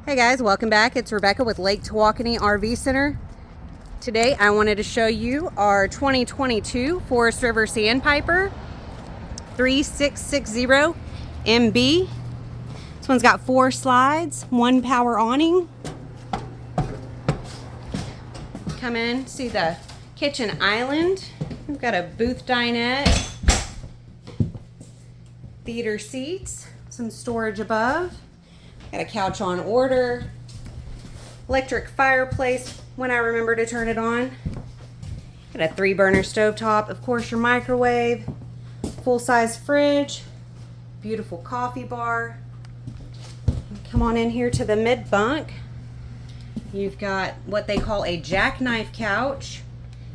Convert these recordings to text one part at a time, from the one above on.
Hey guys, welcome back. It's Rebecca with Lake Tawakoni RV Center. Today I wanted to show you our 2022 Forest River Sandpiper 3660MB. This one's got 4 slides, 1 power awning. Come in, see the kitchen island. We've got a booth dinette, theater seats, some storage above. Got a couch on order, electric fireplace when I remember to turn it on. Got a 3-burner stovetop, of course your microwave, full-size fridge, beautiful coffee bar. Come on in here to the mid bunk. You've got what they call a jackknife couch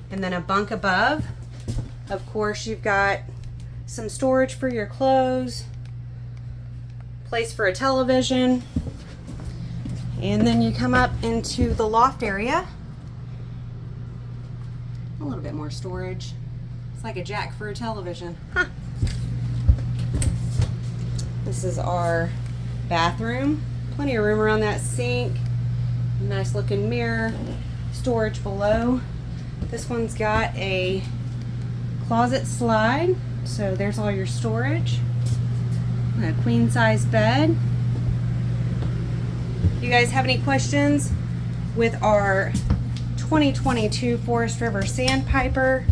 and then a bunk above. Of course you've got some storage for your clothes, place for a television, and then you come up into the loft area. A little bit more storage. It's like a jack for a television. Huh. This is our bathroom. Plenty of room around that sink. Nice looking mirror. Storage below. This one's got a closet slide, so there's all your storage. A queen size bed. If you guys have any questions with our 2022 Forest River Sandpiper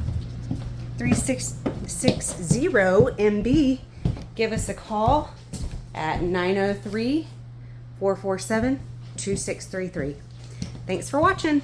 3660MB, give us a call at 903-447-2633. Thanks for watching.